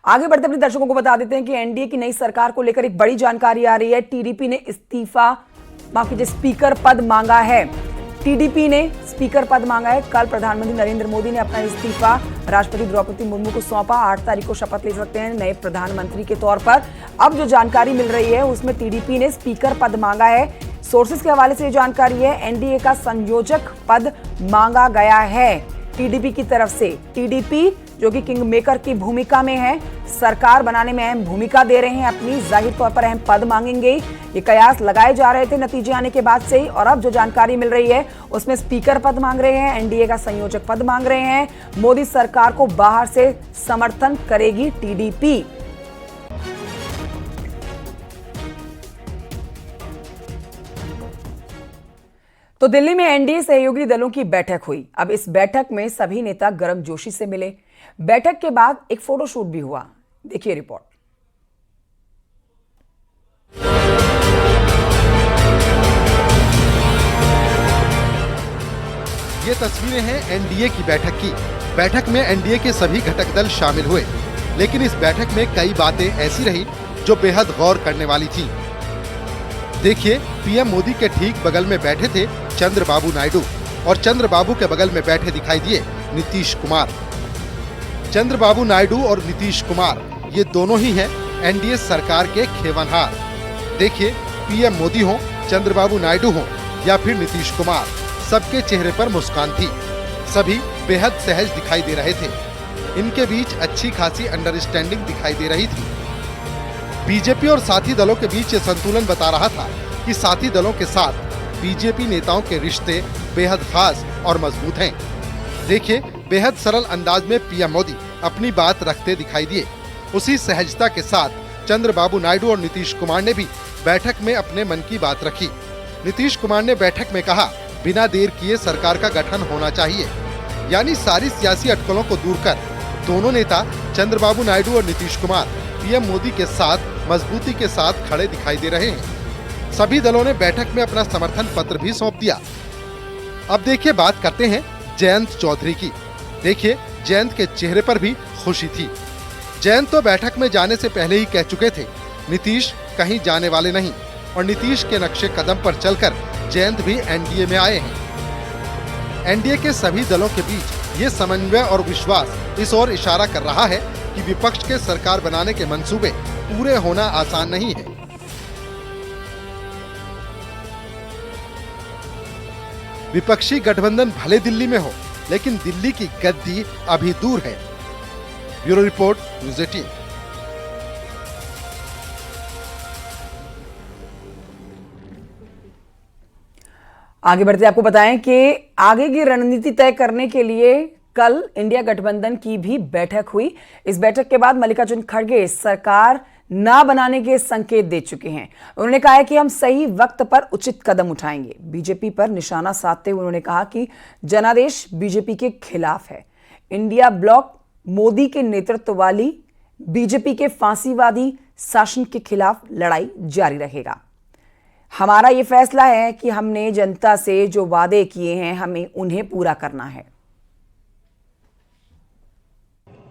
आगे बढ़ते अपने दर्शकों को बता देते हैं कि एनडीए की नई सरकार को लेकर एक बड़ी जानकारी आ रही है। टीडीपी ने स्पीकर पद मांगा है। टीडीपी ने स्पीकर पद मांगा है। कल प्रधानमंत्री नरेंद्र मोदी ने अपना इस्तीफा राष्ट्रपति द्रौपदी मुर्मू को सौंपा। 8 तारीख को शपथ ले सकते हैं नए प्रधानमंत्री के तौर पर। अब जो जानकारी मिल रही है उसमें टीडीपी ने स्पीकर पद मांगा है। सोर्सेज के हवाले से ये जानकारी है, एनडीए का संयोजक पद मांगा गया है टीडीपी की तरफ से। टीडीपी जो कि किंग मेकर की भूमिका में है, सरकार बनाने में अहम भूमिका दे रहे हैं अपनी, जाहिर तौर पर अहम पद मांगेंगे। ये कयास लगाए जा रहे थे नतीजे आने के बाद से ही, और अब जो जानकारी मिल रही है उसमें स्पीकर पद मांग रहे हैं, एनडीए का संयोजक पद मांग रहे हैं। मोदी सरकार को बाहर से समर्थन करेगी टीडीपी। तो दिल्ली में एनडीए सहयोगी दलों की बैठक हुई। अब इस बैठक में सभी नेता गर्मजोशी से मिले। बैठक के बाद एक फोटोशूट भी हुआ। देखिए रिपोर्ट। ये तस्वीरें हैं एनडीए की बैठक की। बैठक में एनडीए के सभी घटक दल शामिल हुए, लेकिन इस बैठक में कई बातें ऐसी रही जो बेहद गौर करने वाली थी। देखिए, पीएम मोदी के ठीक बगल में बैठे थे चंद्रबाबू नायडू, और चंद्रबाबू के बगल में बैठे दिखाई दिए नीतीश कुमार। चंद्रबाबू नायडू और नीतीश कुमार ये दोनों ही हैं एनडीए सरकार के खेवनहार। देखिए, पीएम मोदी हो, चंद्रबाबू नायडू हो या फिर नीतीश कुमार, सबके चेहरे पर मुस्कान थी। सभी बेहद सहज दिखाई दे रहे थे। इनके बीच अच्छी खासी अंडरस्टैंडिंग दिखाई दे रही थी। बीजेपी और साथी दलों के बीच ये संतुलन बता रहा था कि साथी दलों के साथ बीजेपी नेताओं के रिश्ते बेहद खास और मजबूत हैं। देखिए, बेहद सरल अंदाज में पीएम मोदी अपनी बात रखते दिखाई दिए। उसी सहजता के साथ चंद्रबाबू नायडू और नीतीश कुमार ने भी बैठक में अपने मन की बात रखी। नीतीश कुमार ने बैठक में कहा, बिना देर किए सरकार का गठन होना चाहिए। यानी सारी सियासी अटकलों को दूर कर दोनों नेता चंद्रबाबू नायडू और नीतीश कुमार पीएम मोदी के साथ मजबूती के साथ खड़े दिखाई दे रहे हैं। सभी दलों ने बैठक में अपना समर्थन पत्र भी सौंप दिया। अब देखिए, बात करते हैं जयंत चौधरी की। देखिए, जयंत के चेहरे पर भी खुशी थी। जयंत तो बैठक में जाने से पहले ही कह चुके थे, नीतीश कहीं जाने वाले नहीं, और नीतीश के नक्शे कदम पर चलकर जयंत भी एनडीए में आए हैं। एनडीए के सभी दलों के बीच ये समन्वय और विश्वास इस ओर इशारा कर रहा है कि विपक्ष के सरकार बनाने के मंसूबे पूरे होना आसान नहीं है। विपक्षी गठबंधन भले दिल्ली में हो, लेकिन दिल्ली की गद्दी अभी दूर है। Bureau report, news 18। आगे बढ़ते आपको बताएं कि आगे की रणनीति तय करने के लिए कल इंडिया गठबंधन की भी बैठक हुई। इस बैठक के बाद मल्लिकार्जुन खड़गे सरकार ना बनाने के संकेत दे चुके हैं। उन्होंने कहा है कि हम सही वक्त पर उचित कदम उठाएंगे। बीजेपी पर निशाना साधते हुए उन्होंने कहा कि जनादेश बीजेपी के खिलाफ है। इंडिया ब्लॉक मोदी के नेतृत्व वाली बीजेपी के फांसीवादी शासन के खिलाफ लड़ाई जारी रहेगा। हमारा ये फैसला है कि हमने जनता से जो वादे किए हैं हमें उन्हें पूरा करना है।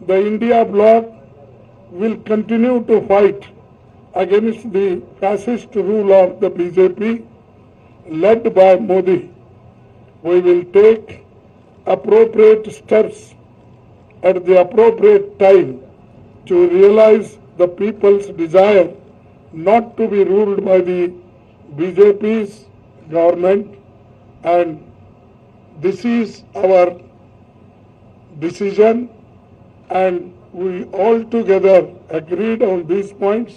The India bloc will continue to fight against the fascist rule of the BJP led by Modi. We will take appropriate steps at the appropriate time to realize the people's desire not to be ruled by the BJP's government, and this is our decision, and we all together agreed on these points